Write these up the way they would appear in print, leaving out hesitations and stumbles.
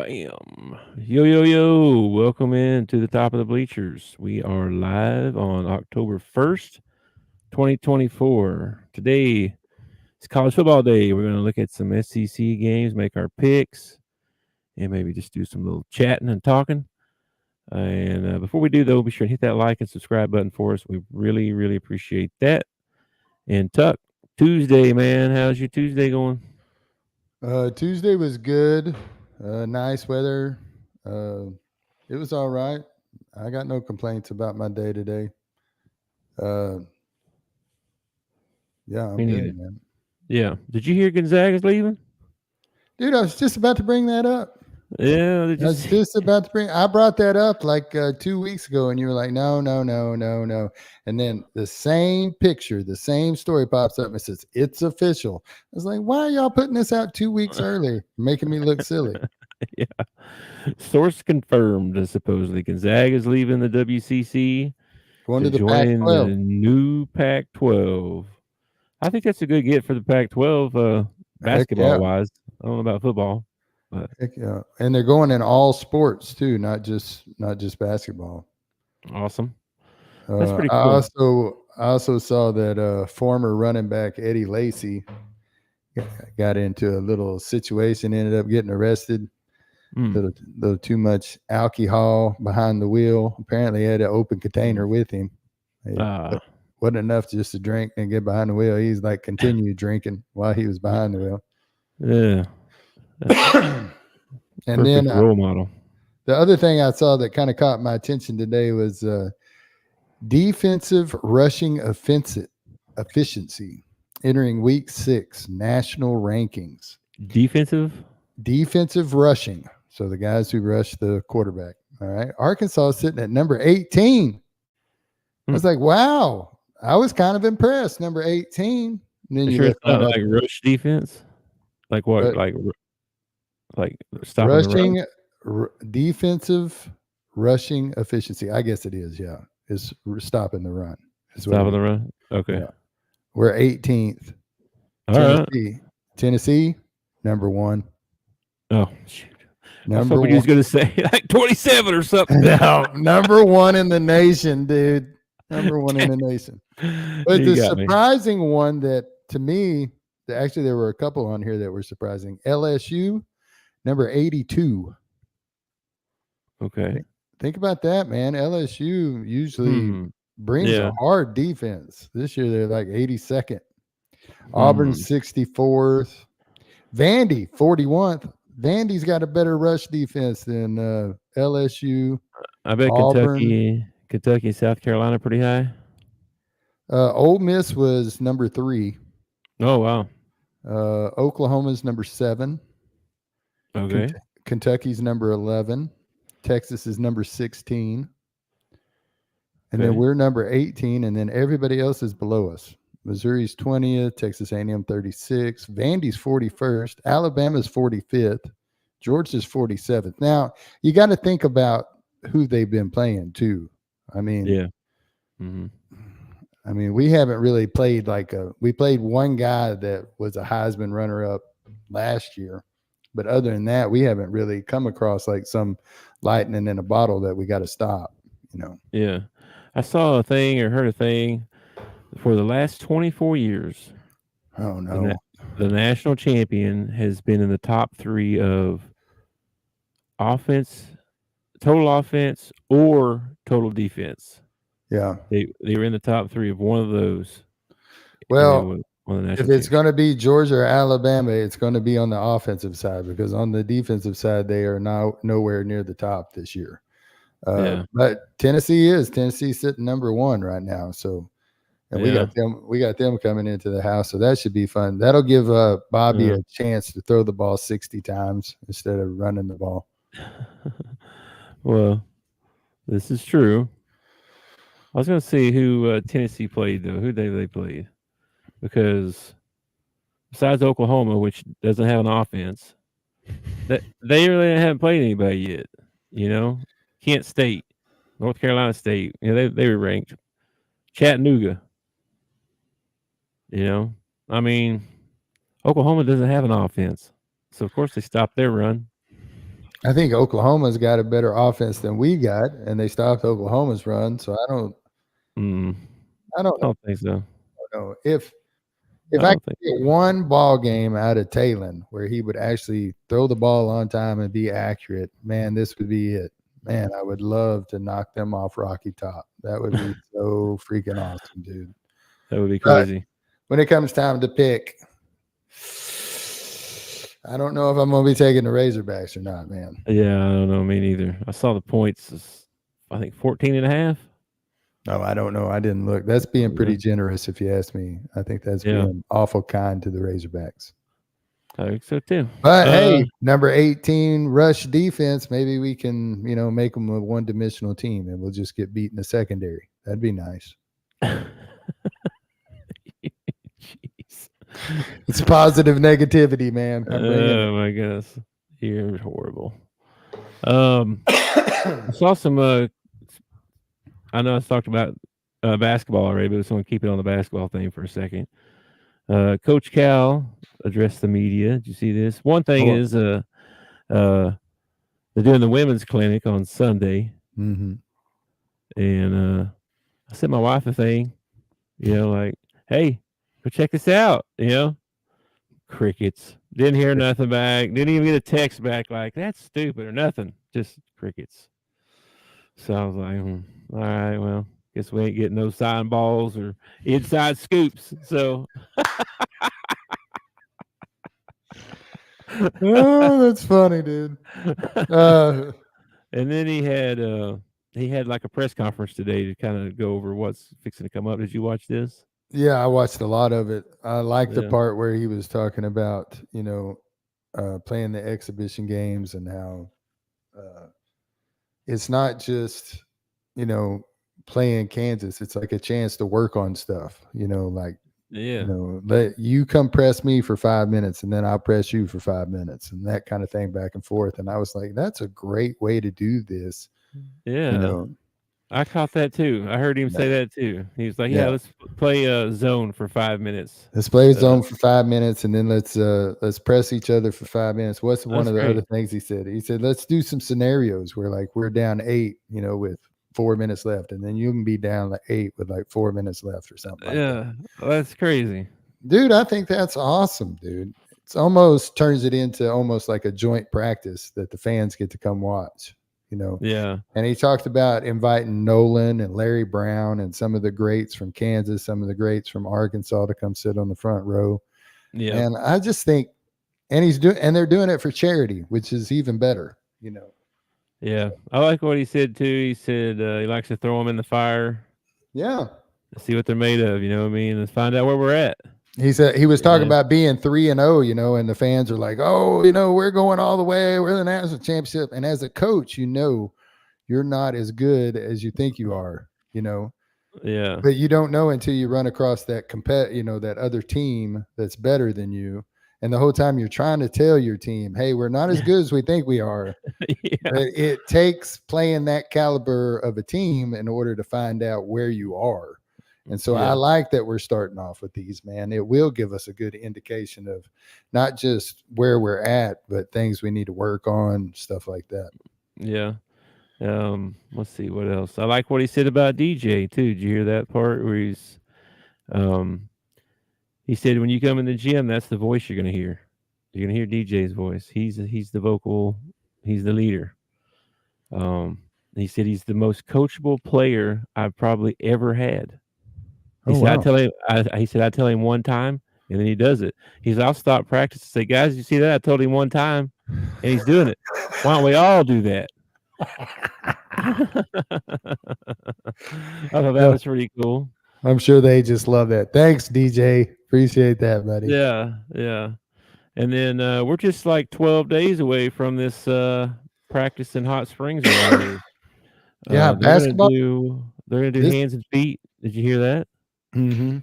Bam. Yo, yo, yo. Welcome in to the top of the bleachers. We are live on October 1st, 2024. Today is college football day. We're going to look at some SEC games, make our picks, and maybe just do some little chatting and talking. And before we do, though, be sure to hit that like and subscribe button for us. We really, really appreciate that. And Tuck, Tuesday, man. How's your Tuesday going? Tuesday was good. Nice weather. It was all right. I got no complaints about my day today. Uh, yeah, I'm Me neither. good, man. Yeah. Did you hear Gonzaga's leaving? Dude, I was just about to bring that up. Yeah. Did I you was see? just about to bring. I brought that up like 2 weeks ago, and you were like, "No, no, no, no, no." And then the same picture, the same story pops up and it says, "It's official." I was like, "Why are y'all putting this out 2 weeks early, making me look silly?" Yeah. Source confirmed that supposedly Gonzaga is leaving the WCC Going to to the join the Pac-12. new Pac 12. I think that's a good get for the Pac 12 Heck basketball yeah. wise. I don't know about football, but Heck yeah. And they're going in all sports too, not just basketball. awesome. That's pretty I cool. also saw that former running back Eddie Lacy got into a little situation, ended up getting arrested. Mm. Little too much alcohol behind the wheel. Apparently, he had an open container with him. It Uh, wasn't enough just to drink and get behind the wheel. He's like continued drinking while he was behind the wheel. yeah. That's And then perfect role model. the other thing I saw that kind of caught my attention today was defensive rushing efficiency entering week 6 national rankings. Defensive? Defensive rushing. So the guys who rush the quarterback. All right. Arkansas is sitting at number 18. I was like, wow. I was kind of impressed. Number 18. And then You you sure look it's not up like rush defense? Like what? but Like stopping the run? rushing defensive rushing efficiency. I guess it is, yeah. Is stopping the run. Is what it Stopping is. the run? Okay. Yeah. We're 18th. All right. Tennessee, number 1. Oh, shoot. I was Number hoping you was 1. going to say like 27 or something. No, number 1 in the nation, dude. Number 1 in the nation. But You the got me. surprising one that to me, actually there were a couple on here that were surprising. LSU, number 82. Okay. Think about that, man. LSU usually Hmm. brings a Yeah. hard defense. This year they're like 82nd. Auburn Hmm. 64th. Vandy 41th. Vandy's got a better rush defense than LSU. I bet Auburn. Kentucky, and South Carolina pretty high. Ole Miss was number 3. Oh wow. Oklahoma's number 7. Okay. Kentucky's number 11. Texas is number 16. And then Okay. we're number 18. And then everybody else is below us. Missouri's 20th. Texas A&M 36. Vandy's 41st. Alabama's 45th. Georgia's 47th. Now, you got to think about who they've been playing, too. I mean, Yeah. Hmm. we haven't really played we played one guy that was a Heisman runner-up last year. But other than that, we haven't really come across like some lightning in a bottle that we got to stop, Yeah. I saw a thing or heard a thing for the last 24 years. Oh, The na- no. the national champion has been in the top 3 of offense, total offense, or total defense. Yeah. They were in the top 3 of one of those, and they Well, won the if national it's championship. going to be Georgia or Alabama, it's going to be on the offensive side because on the defensive side, they are now nowhere near the top this year. Yeah. But Tennessee's sitting number 1 right now. So, and Yeah. we got them coming into the house. So that should be fun. That'll give Bobby Uh, a chance to throw the ball 60 times instead of running the ball. well, this is true. I was going to see who Tennessee played though. Who they played because besides Oklahoma, which doesn't have an offense, that they really haven't played anybody yet. You know, Kent State, North Carolina State. They were ranked. Chattanooga. You know, I mean, Oklahoma doesn't have an offense, so of course they stopped their run. I think Oklahoma's got a better offense than we got, and they stopped Oklahoma's run. So I don't Mm, I know. don't think so. If I I don't could think. get one ball game out of Talon where he would actually throw the ball on time and be accurate, man, this would be it. Man, I would love to knock them off Rocky Top. That would be so freaking awesome, dude. That would be But crazy. when it comes time to pick, I don't know if I'm going to be taking the Razorbacks or not, man. Yeah, I don't know. Me neither. I saw the points. I think 14.5. No, I don't know. I didn't look. That's being Yeah. pretty generous if you ask me. I think that's Yeah. being awful kind to the Razorbacks. I think so too. But hey, number 18 rush defense. Maybe we can, make them a one-dimensional team, and we'll just get beat in the secondary. That'd be nice. Jeez. It's positive negativity, man. I'm bringing it. Oh my goodness, you're horrible. I saw some. I know I talked about basketball already, but I just want to keep it on the basketball thing for a second. Coach Cal addressed the media. Did you see this? One thing is, they're doing the women's clinic on Sunday, Mm-hmm. and I sent my wife a thing, like, hey, go check this out, crickets. Didn't hear nothing back. Didn't even get a text back like, that's stupid or nothing. Just crickets. So I was like, all right, well, guess we ain't getting no sign balls or inside scoops. So Oh, that's funny, dude. And then he had like a press conference today to kind of go over what's fixing to come up. Did you watch this? Yeah, I watched a lot of it. I like the Yeah. part where he was talking about, playing the exhibition games and how it's not just, playing Kansas. It's like a chance to work on stuff, like, Yeah. let you come press me for 5 minutes and then I'll press you for 5 minutes and that kind of thing back and forth. And I was like, that's a great way to do this. Yeah. I caught that too. I heard him say that too. He was like, "Yeah, let's play a zone for 5 minutes. Let's play a zone for 5 minutes, and then let's press each other for 5 minutes." What's one of the other things he said? He said, "Let's do some scenarios where like we're down 8, with 4 minutes left, and then you can be down like 8 with like 4 minutes left or something like that." That's crazy, dude. I think that's awesome, dude. It's almost turns it into almost like a joint practice that the fans get to come watch. Yeah. And he talked about inviting Nolan and Larry Brown and some of the greats from Kansas, some of the greats from Arkansas to come sit on the front row. Yeah. And I just think, and they're doing it for charity, which is even better, Yeah. I like what he said too. He said he likes to throw them in the fire. Yeah. See what they're made of, you know what I mean? Let's find out where we're at. He said he was talking about being 3-0, and the fans are like, "Oh, we're going all the way. We're the national championship." And as a coach, you're not as good as you think you are, Yeah. But you don't know until you run across that that other team that's better than you. And the whole time you're trying to tell your team, hey, we're not as good as we think we are. Yeah. But it takes playing that caliber of a team in order to find out where you are. And so I like that we're starting off with these, man. It will give us a good indication of not just where we're at, but things we need to work on, stuff like that. Yeah. Let's see what else. I like what he said about DJ too. Did you hear that part where he said when you come in the gym, that's the voice you're gonna hear. You're gonna hear DJ's voice. He's the vocal. He's the leader. He said he's the most coachable player I've probably ever had. He said, I tell him one time, and then he does it. He said, I'll stop practice and say, guys, you see that? I told him one time, and he's doing it. Why don't we all do that? I thought that was pretty cool. I'm sure they just love that. Thanks, DJ. Appreciate that, buddy. Yeah, yeah. And then we're just like 12 days away from this practice in Hot Springs. Basketball. They're gonna do hands and feet. Did you hear that? Mm-hmm.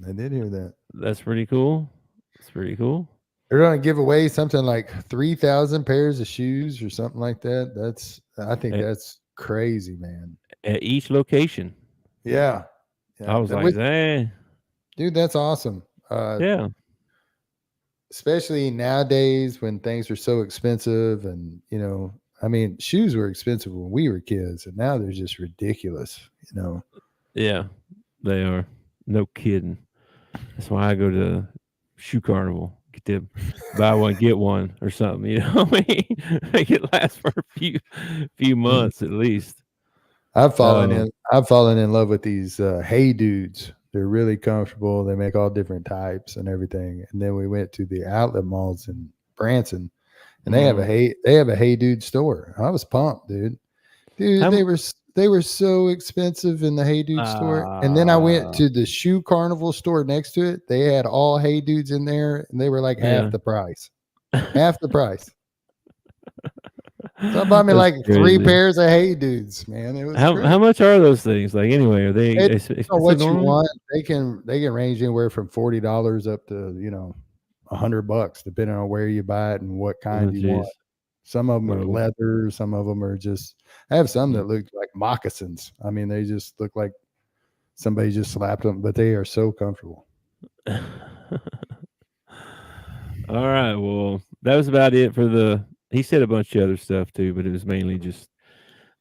I did hear that. That's pretty cool. It's pretty cool. They're going to give away something like 3,000 pairs of shoes or something like that. I think that's crazy, man. At each location. Yeah. I was like, dang. Dude, that's awesome. Yeah. Especially nowadays when things are so expensive and, I mean, shoes were expensive when we were kids, and now they're just ridiculous. Yeah, they are. No kidding. That's why I go to Shoe Carnival. Get them, buy one, get one or something. You know what I mean? Make it last for a few months at least. I've fallen in love with these Hey Dudes. They're really comfortable. They make all different types and everything. And then we went to the outlet malls in Branson, and they have a Hey Dude store. I was pumped, dude. Dude, they were so expensive in the Hey Dude store. And then I went to the Shoe Carnival store next to it. They had all Hey Dudes in there, and they were like half the price. Half the price. So I bought me like crazy. 3 pairs of Hey Dudes, man. It was how much are those things? Like anyway, are they what you want? They can range anywhere from $40 up to $100, depending on where you buy it and what kind you want. Some of them are leather, some of them are just. I have some that look like moccasins. I mean, they just look like somebody just slapped them, but they are so comfortable. All right, well, that was about it for the. He said a bunch of other stuff too, but it was mainly just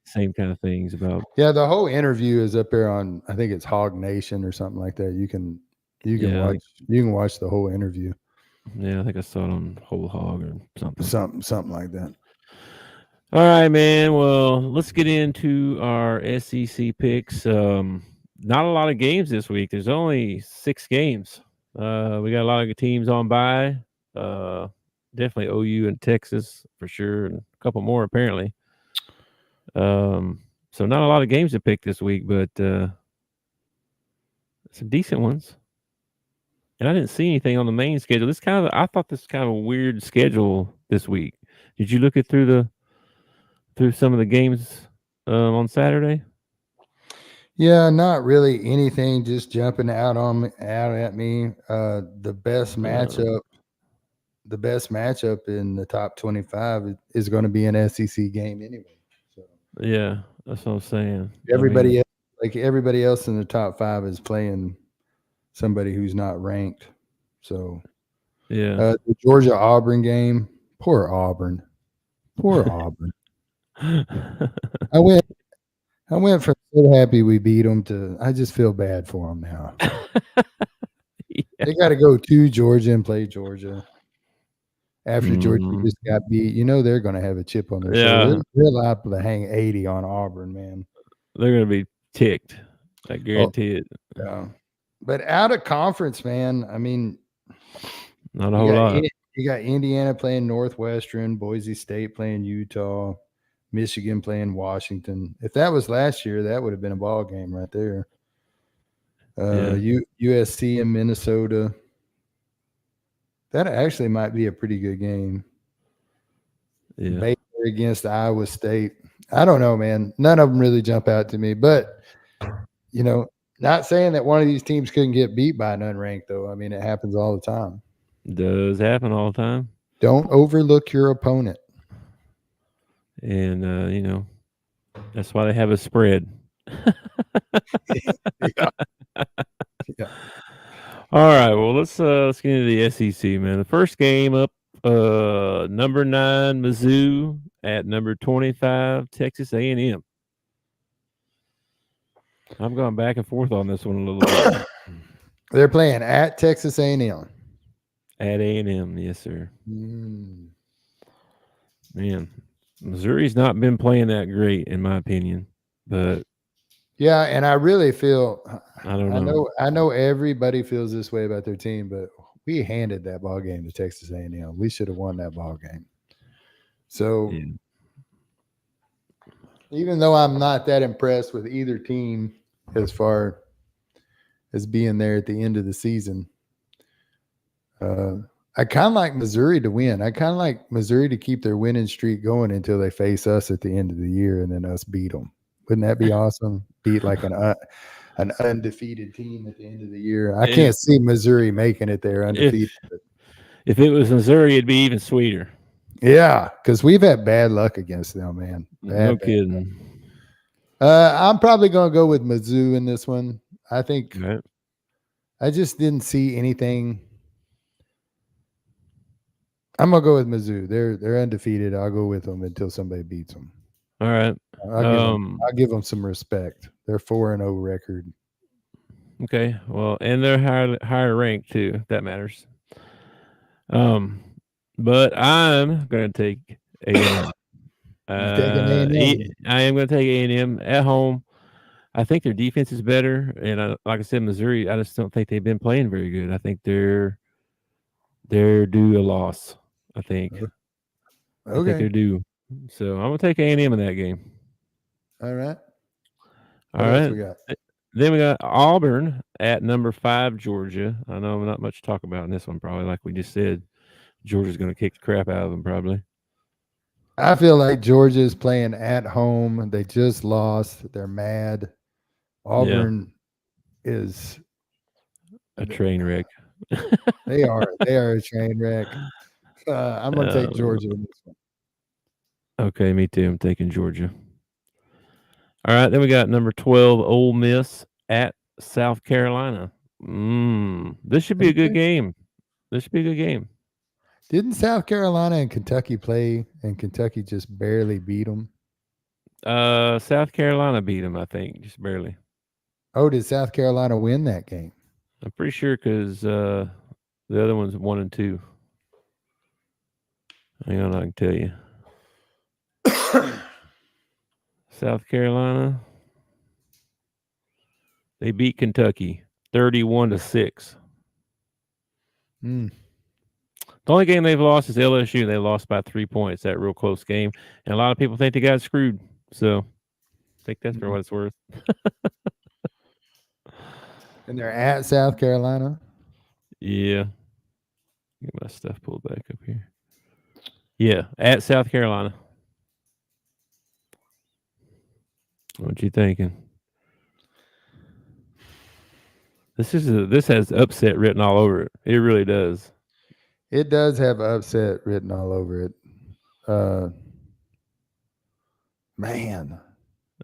same kind of things about. Yeah, the whole interview is up there on. I think it's Hog Nation or something like that. You can watch the whole interview. Yeah, I think I saw it on Whole Hog or something. Something like that. All right, man. Well, let's get into our SEC picks. Not a lot of games this week. There's only 6 games. We got a lot of teams on bye. Definitely OU and Texas for sure, and a couple more apparently. So not a lot of games to pick this week, but some decent ones. And I didn't see anything on the main schedule. I thought this was kind of a weird schedule this week. Did you look it through some of the games on Saturday? Yeah, not really anything. Just jumping out at me. The best matchup in the top 25 is going to be an SEC game anyway. So yeah, that's what I'm saying. Everybody else in the top 5 is playing somebody who's not ranked. So yeah, the Georgia Auburn game. Poor Auburn. I went from so happy we beat them to I just feel bad for them now. Yeah. They got to go to Georgia and play Georgia. After Georgia just got beat, they're going to have a chip on their shoulder. They're liable to hang 80 on Auburn, man. They're going to be ticked. I guarantee it. Yeah. But out of conference, man, I mean, not a whole lot. You got Indiana playing Northwestern, Boise State playing Utah, Michigan playing Washington. If that was last year, that would have been a ball game right there. USC and Minnesota. That actually might be a pretty good game. Yeah. Baylor against Iowa State. I don't know, man. None of them really jump out to me. But, not saying that one of these teams couldn't get beat by an unranked, though. I mean, it happens all the time. It does happen all the time. Don't overlook your opponent. And, that's why they have a spread. Yeah. All right, well let's get into the SEC, man. The first game up, number 9 Mizzou at number 25 Texas A&M. I'm going back and forth on this one a little bit. They're playing at Texas A&M. At A&M, yes, sir. Man, Missouri's not been playing that great, in my opinion, but. Yeah, and I really feel I don't know. I know everybody feels this way about their team, but we handed that ball game to Texas A&M. We should have won that ball game. So even though I'm not that impressed with either team as far as being there at the end of the season, I kind of like Missouri to win. I kind of like Missouri to keep their winning streak going until they face us at the end of the year and then us beat them. Wouldn't that be awesome? Beat like an undefeated team at the end of the year. I can't see Missouri making it there undefeated. If it was Missouri, it'd be even sweeter. Yeah, because we've had bad luck against them, man. No kidding. I'm probably going to go with Mizzou in this one. I think I just didn't see anything I'm gonna go with Mizzou. They're undefeated. I'll go with them until somebody beats them. All right. I'll give them some respect. They're 4-0 record. Okay. Well, and they're higher ranked too. If that matters. But I'm gonna take A&M. You taking A&M? I am gonna take A&M at home. I think their defense is better, and like I said, Missouri. I just don't think they've been playing very good. I think they're due a loss. I think. I think Okay. they're due. So I'm gonna take A&M in that game. All right. All What else right. we got? Then we got Auburn at number 5, Georgia. I know not much to talk about in this one, probably. Like we just said, Georgia's going to kick the crap out of them, probably. I feel like Georgia's playing at home. They just lost. They're mad. Auburn is a train wreck. They are a train wreck. I'm gonna take Georgia in this one. Okay, me too. I'm taking Georgia. All right, then we got number 12, Ole Miss at South Carolina. This should be a good game. This should be a good game. Didn't South Carolina and Kentucky play, and Kentucky just barely beat them? South Carolina beat them, I think, just barely. Oh, did South Carolina win that game? I'm pretty sure because the other one's 1 and 2. Hang on, I can tell you. South Carolina, they beat Kentucky 31-6. Mm. The only game they've lost is LSU. They lost by 3 points. That real close game, and a lot of people think they got screwed. So, take that for what it's worth. And they're at South Carolina. Yeah, get my stuff pulled back up here. Yeah, at South Carolina. What you thinking? This has upset written all over it. It really does. It does have upset written all over it. Man,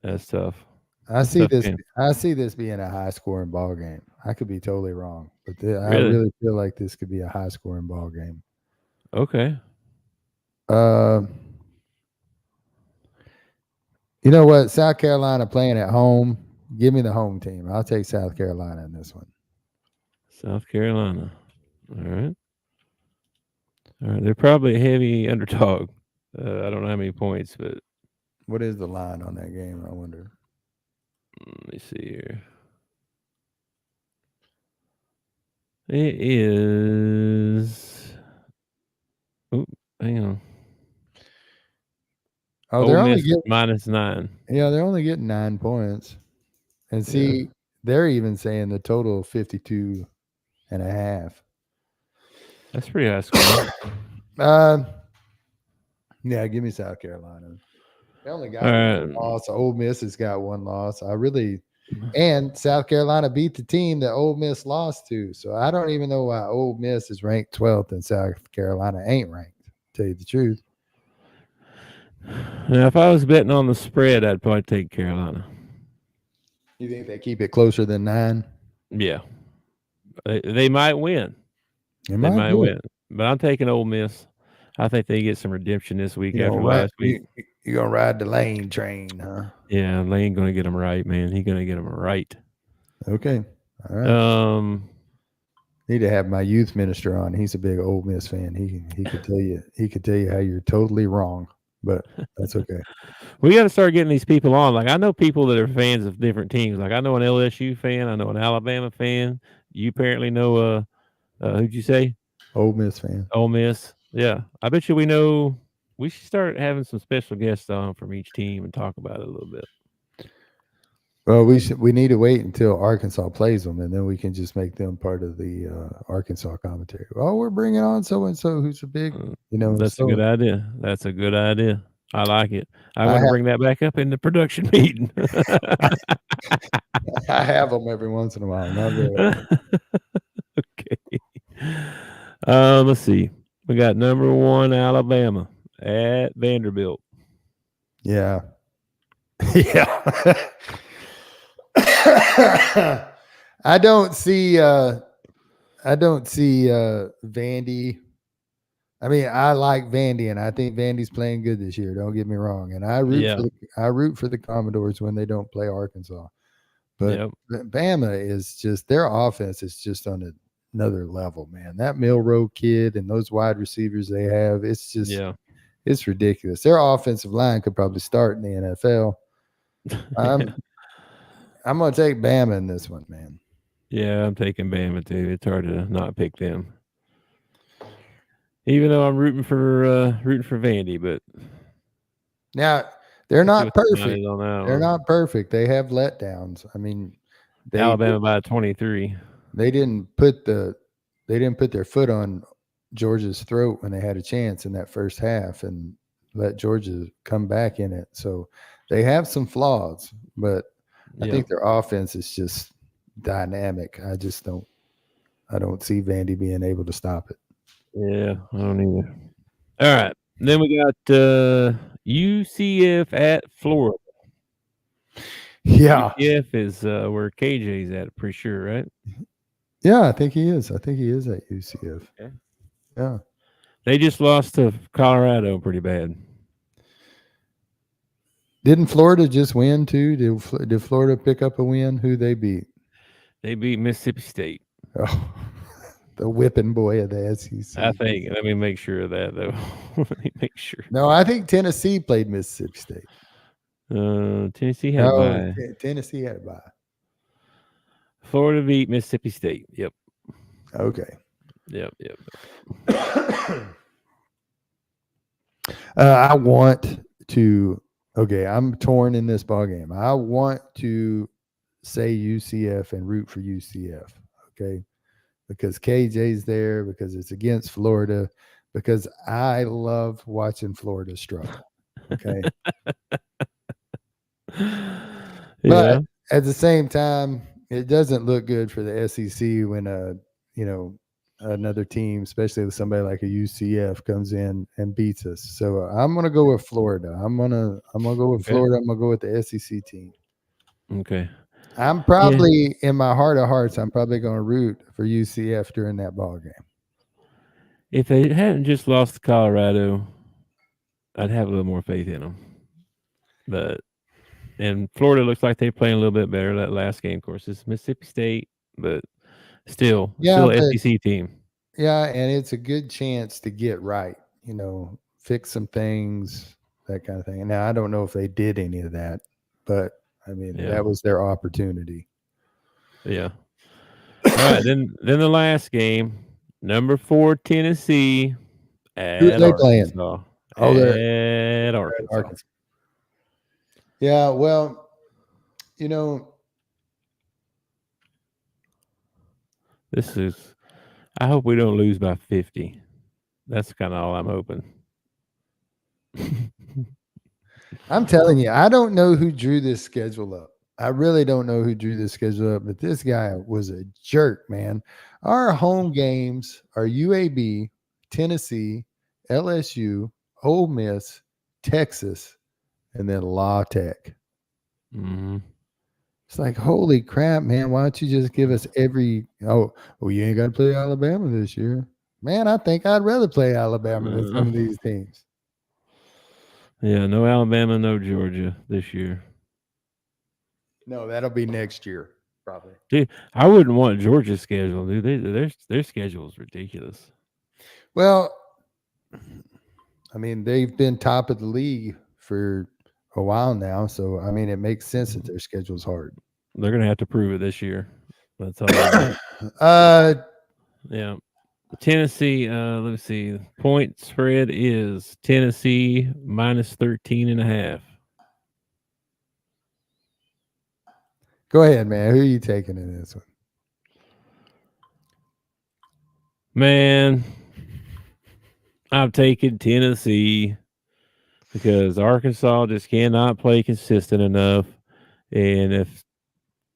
That's tough. I see this being a high scoring ball game. I could be totally wrong, but I really feel like this could be a high scoring ball game. Okay. You know what? South Carolina playing at home. Give me the home team. I'll take South Carolina in this one. South Carolina. All right. All right. They're probably a heavy underdog. I don't know how many points, but what is the line on that game? I wonder. Let me see here. It is. Oh, hang on. Oh, they're only getting -9. Yeah, they're only getting 9 points. And see, they're even saying the total of 52.5. That's pretty high score. Yeah, give me South Carolina. They only got one loss. Ole Miss has got one loss. And South Carolina beat the team that Ole Miss lost to. So I don't even know why Ole Miss is ranked 12th and South Carolina ain't ranked, to tell you the truth. Now, if I was betting on the spread, I'd probably take Carolina. You think they keep it closer than 9? Yeah. They might win. They might win. But I'm taking Ole Miss. I think they get some redemption this week after last week. You're going to ride the Lane train, huh? Yeah, Lane going to get them right, man. He's going to get them right. Okay. All right. Need to have my youth minister on. He's a big Ole Miss fan. He could tell you how you're totally wrong, but that's okay. We got to start getting these people on. Like, I know people that are fans of different teams. Like, I know an LSU fan. I know an Alabama fan. You apparently know who'd you say? Ole Miss fan. Ole Miss. Yeah. I bet you we should start having some special guests on from each team and talk about it a little bit. Well, we need to wait until Arkansas plays them, and then we can just make them part of the Arkansas commentary. Oh, we're bringing on so and so who's a big, That's a good idea. That's a good idea. I like it. I want to bring that back up in the production meeting. I have them every once in a while. Not very often. Okay. Let's see. We got number 1 Alabama at Vanderbilt. Yeah. Yeah. I don't see Vandy I mean, I like Vandy, and I think Vandy's playing good this year. Don't get me wrong. And Yeah. I root for the Commodores when they don't play Arkansas. But Yep. Bama is just their offense is just on another level, man. That Milrow kid and those wide receivers they have, it's just Yeah. it's ridiculous. Their offensive line could probably start in the NFL. I'm gonna take Bama in this one, man. Yeah, I'm taking Bama too. It's hard to not pick them. Even though I'm rooting for Vandy, but Now they're let's see not what the line perfect. is on that They're one. not perfect. They have letdowns. I mean, they Alabama by 23. they didn't put their foot on Georgia's throat when they had a chance in that first half and let Georgia come back in it. So they have some flaws, but I Yeah. think their offense is just dynamic. I don't see Vandy being able to stop it. Yeah, I don't either. All right. Then we got UCF at Florida. Yeah. UCF is where KJ's at, pretty sure, right? Yeah, I think he is. I think he is at UCF. Okay. Yeah. They just lost to Colorado pretty bad. Didn't Florida just win too? Did Florida pick up a win? Who they beat? They beat Mississippi State. Oh, the whipping boy of the SEC. I think. Let me make sure of that though. Let me make sure. No, I think Tennessee played Mississippi State. Tennessee had a bye. Tennessee had a bye. Florida beat Mississippi State. Yep. Okay. Yep. I want to. Okay, I'm torn in this ball game. I want to say UCF and root for UCF. Okay, because KJ's there, because it's against Florida, because I love watching Florida struggle. Okay. Yeah. But at the same time, it doesn't look good for the SEC when another team, especially with somebody like a UCF, comes in and beats us. So I'm gonna go with Florida. I'm gonna go with Okay. Florida. I'm gonna go with the SEC team. Okay. I'm probably in my heart of hearts, I'm probably gonna root for UCF during that ball game. If they hadn't just lost to Colorado, I'd have a little more faith in them. But and Florida looks like they're playing a little bit better. That last game, of course, it's Mississippi State, but still but SEC team. Yeah, and it's a good chance to get right, fix some things, that kind of thing. Now, I don't know if they did any of that, but I mean, that was their opportunity. Yeah. All right, then the last game, number 4 Tennessee at Who are they Arkansas. playing? Oh, they're at Arkansas. Yeah, well, this is. I hope we don't lose by 50. That's kind of all I'm hoping. I'm telling you, I don't know who drew this schedule up. I really don't know who drew this schedule up, but this guy was a jerk, man. Our home games are UAB, Tennessee, LSU, Ole Miss, Texas, and then La Tech. Mm-hmm. It's like, holy crap, man. Why don't you just give us you ain't got to play Alabama this year. Man, I think I'd rather play Alabama than some of these teams. Yeah, no Alabama, no Georgia this year. No, that'll be next year, probably. Dude, I wouldn't want Georgia's schedule, dude. Their schedule is ridiculous. Well, I mean, they've been top of the league for a while now, so I mean, it makes sense that their schedule's hard. They're gonna have to prove it this year. That's all. Yeah. Tennessee, let me see. Point spread is Tennessee minus 13.5. Go ahead, man. Who are you taking in this one? Man, I'm taking Tennessee because Arkansas just cannot play consistent enough. And if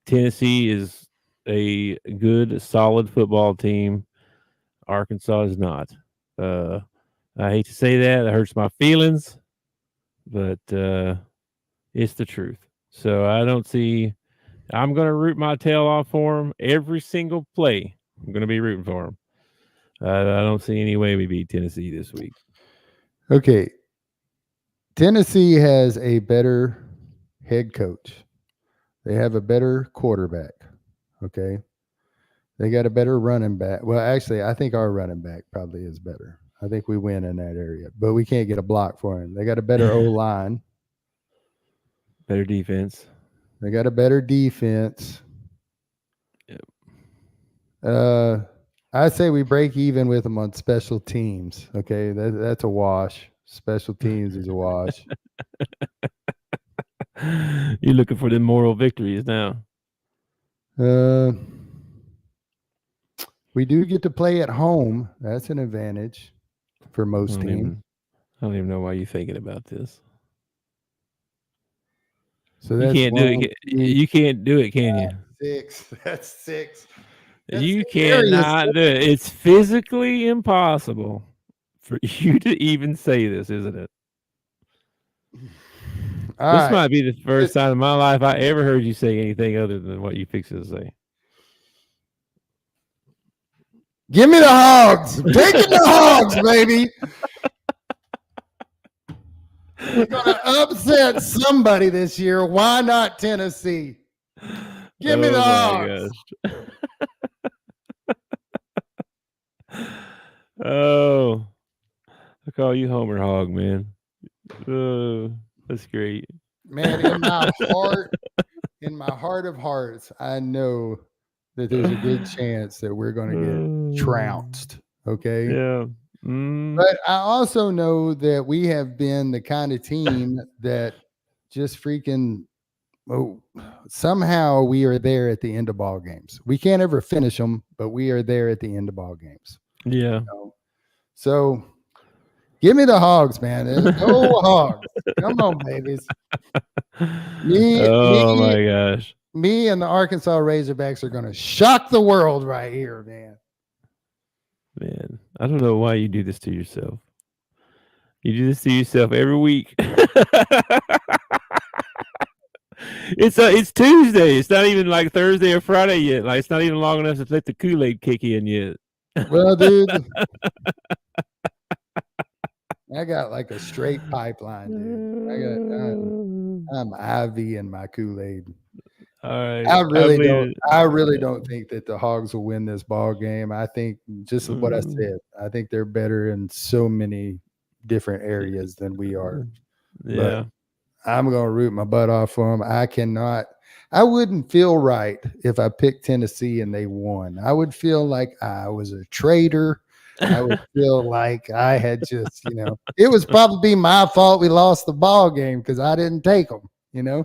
Tennessee is a good, solid football team, Arkansas is not. I hate to say that. It hurts my feelings, but it's the truth. So I don't see. I'm going to root my tail off for them every single play. I'm going to be rooting for them. I don't see any way we beat Tennessee this week. Okay. Tennessee has a better head coach. They have a better quarterback. Okay. They got a better running back. Well, actually, I think our running back probably is better. I think we win in that area, but we can't get a block for him. They got a better O line. Better defense. They got a better defense. Yep. I say we break even with them on special teams. Okay, that's a wash. Special teams is a wash. You're looking for the moral victories now. We do get to play at home. That's an advantage for most teams. I don't even know why you're thinking about this. So that's you can't do it. You can't do it, can you? 6. That's 6. You cannot do it. It's physically impossible for you to even say this, isn't it? This might be the first time in my life I ever heard you say anything other than what you fixed to say. Give me the Hogs. Taking the Hogs, baby. We're going to upset somebody this year. Why not Tennessee? Give me the Hogs. Oh, I call you Homer Hog, man. Oh, that's great. Man, in my heart of hearts, I know that there's a good chance that we're going to get trounced. Okay. Yeah. But I also know that we have been the kind of team that just freaking somehow we are there at the end of ball games. We can't ever finish them, but we are there at the end of ball games. Yeah. So give me the Hogs, man. Go Hogs. Come on, babies. My gosh. Me and the Arkansas Razorbacks are going to shock the world right here, man. Man, I don't know why you do this to yourself. You do this to yourself every week. It's Tuesday. It's not even like Thursday or Friday yet. Like it's not even long enough to let the Kool-Aid kick in yet. Well, dude, I got like a straight pipeline, dude. I'm Ivy in my Kool-Aid. All right. I really don't think that the Hogs will win this ball game. I think just what I said. I think they're better in so many different areas than we are. Yeah. But I'm going to root my butt off for them. I wouldn't feel right if I picked Tennessee and they won. I would feel like I was a traitor. I would feel like I had just, it was probably my fault we lost the ball game because I didn't take them, Well,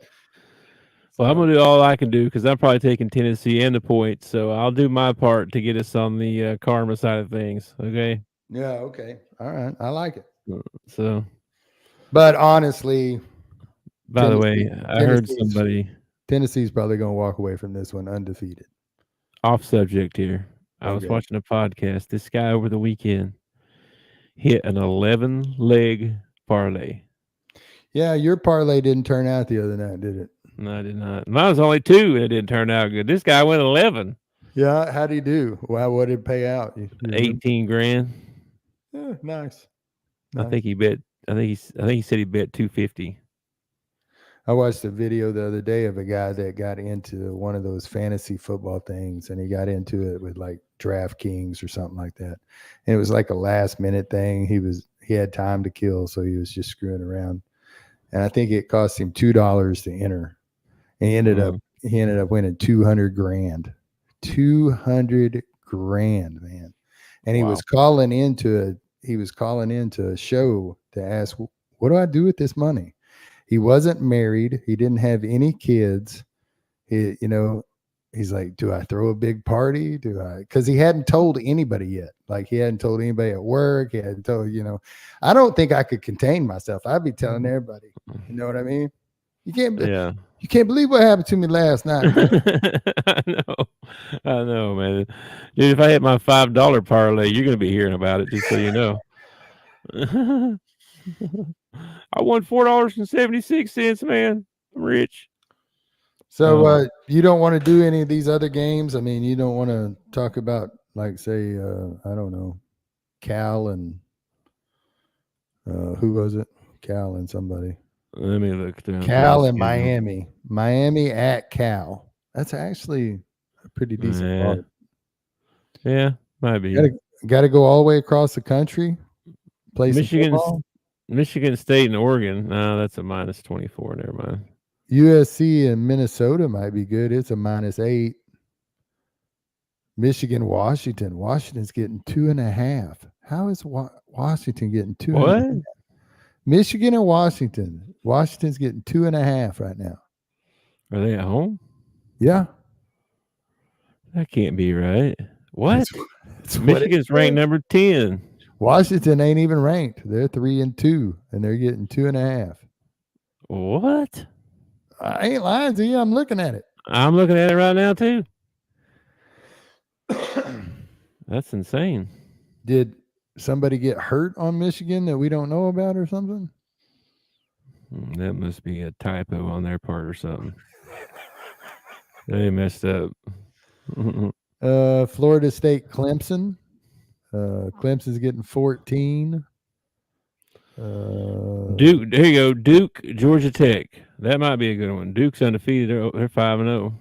I'm going to do all I can do because I'm probably taking Tennessee and the points. So I'll do my part to get us on the karma side of things. Okay. Yeah. Okay. All right. I like it. So, but honestly, by the way, I heard Tennessee's probably going to walk away from this one undefeated. Off subject here. I was watching a podcast. This guy over the weekend hit an 11-leg parlay. Yeah, your parlay didn't turn out the other night, did it? No, I did not. Mine was only 2, and it didn't turn out good. This guy went 11. Yeah, how'd he do? Well, what did it pay out? 18 grand. Yeah, nice. I think he said he bet 250. I watched a video the other day of a guy that got into one of those fantasy football things, and he got into it with like DraftKings or something like that. And it was like a last minute thing. He had time to kill, so he was just screwing around. And I think it cost him $2 to enter. And he ended up winning 200 grand. 200 grand, man. And he was calling into a show to ask, what do I do with this money? He wasn't married. He didn't have any kids. He's like, do I throw a big party? Because he hadn't told anybody yet. Like he hadn't told anybody at work. He hadn't told, I don't think I could contain myself. I'd be telling everybody, you know what I mean? You can't believe what happened to me last night. I know, man. Dude, if I hit my $5 parlay, you're going to be hearing about it, just so you know. I won $4.76, man. I'm rich. So you don't want to do any of these other games? I mean, you don't want to talk about like say I don't know, Cal and who was it? Cal and somebody. Let me look through the Cal and schedule. Miami at Cal. That's actually a pretty decent Yeah, part. yeah, might be. Got to go all the way across the country, play some Michigan's football. Michigan State and Oregon. No, that's a -24. Never mind. USC and Minnesota might be good. It's a -8. Michigan, Washington. Washington's getting 2.5. How is Washington getting 2.5? What? Michigan and Washington. Washington's getting 2.5 right now. Are they at home? Yeah. That can't be right. What? That's what it Michigan's ranked says. number 10. Washington ain't even ranked. They're 3-2, and they're getting 2.5. What? I ain't lying to you. I'm looking at it. I'm looking at it right now too. That's insane. Did somebody get hurt on Michigan that we don't know about or something? That must be a typo on their part or something. They messed up. Florida State, Clemson. Clemson's getting 14. Duke, there you go. Duke, Georgia Tech. That might be a good one. Duke's undefeated. They're 5-0.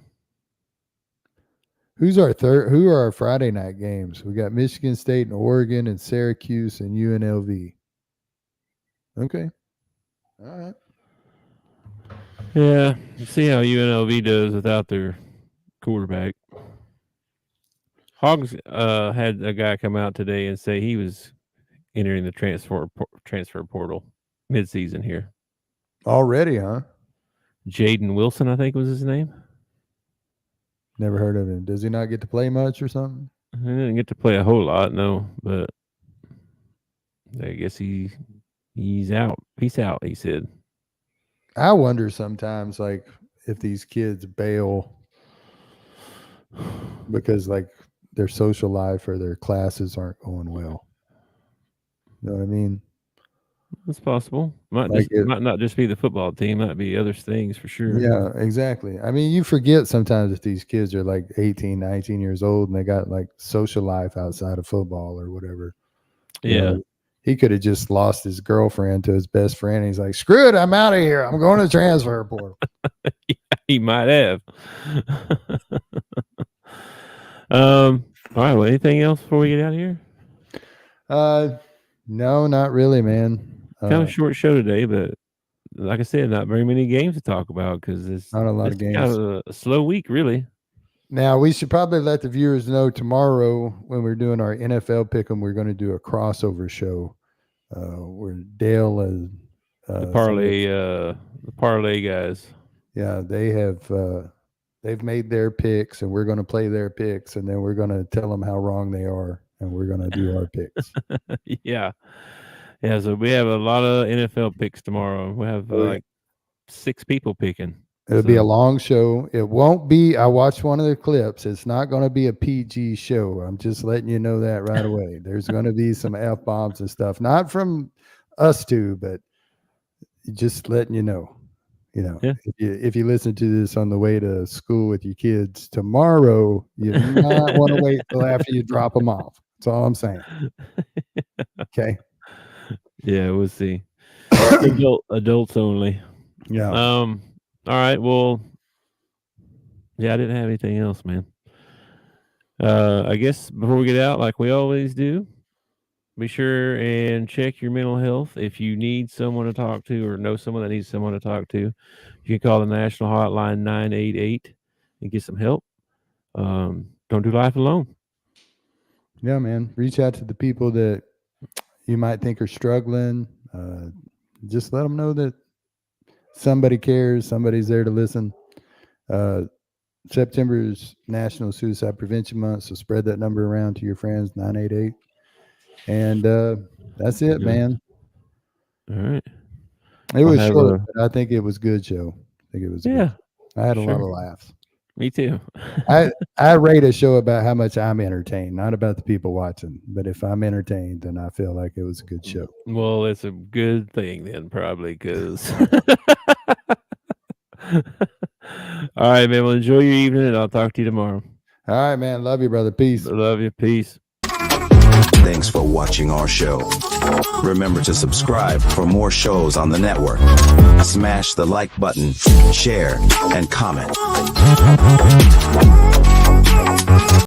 Who are our Friday night games? We got Michigan State and Oregon and Syracuse and UNLV. Okay. All right. Yeah. See how UNLV does without their quarterback. Hogs had a guy come out today and say he was entering the transfer portal midseason here. Already, huh? Jaden Wilson, I think was his name. Never heard of him. Does he not get to play much or something? He didn't get to play a whole lot, no, but I guess he's out. Peace out, he said. I wonder sometimes, like, if these kids bail because, like, their social life or their classes aren't going well. You know what I mean? It's possible. Might not just be the football team. Might be other things for sure. Yeah, exactly. I mean, you forget sometimes that these kids are like 18, 19 years old and they got like social life outside of football or whatever. You know, he could have just lost his girlfriend to his best friend. He's like, screw it, I'm out of here. I'm going to transfer portal. Yeah, he might have. All right. Well, anything else before we get out of here? No, not really, man. Kind of a short show today, but like I said, not very many games to talk about because it's not a lot of games. Kind of a slow week, really. Now, we should probably let the viewers know tomorrow when we're doing our NFL pick'em, we're going to do a crossover show where Dale and the parlay guys. Yeah, they've made their picks, and we're going to play their picks, and then we're going to tell them how wrong they are, and we're going to do our picks. Yeah. So we have a lot of NFL picks tomorrow. We have like 6 people picking. It'll be a long show. It won't be. I watched one of the clips. It's not going to be a PG show. I'm just letting you know that right away. There's going to be some F-bombs and stuff, not from us two, but just letting you know. You know, if you listen to this on the way to school with your kids tomorrow, you might want to wait till after you drop them off. That's all I'm saying. Okay. Yeah, we'll see. Adults only. Yeah. All right. Well, yeah, I didn't have anything else, man. I guess before we get out, like we always do, be sure and check your mental health. If you need someone to talk to or know someone that needs someone to talk to, you can call the national hotline 988 and get some help. Don't do life alone. Yeah, man. Reach out to the people that you might think are struggling. Just let them know that somebody cares. Somebody's there to listen. September is National Suicide Prevention Month, so spread that number around to your friends, 988. And that's it, man. All right. It was short, but I think it was a good show. I think it was good. I had a lot of laughs. Me too. I rate a show about how much I'm entertained, not about the people watching. But if I'm entertained, then I feel like it was a good show. Well, it's a good thing then, probably, because. All right, man. Well, enjoy your evening, and I'll talk to you tomorrow. All right, man. Love you, brother. Peace. Love you. Peace. Thanks for watching our show. Remember to subscribe for more shows on the network. Smash the like button, share, and comment.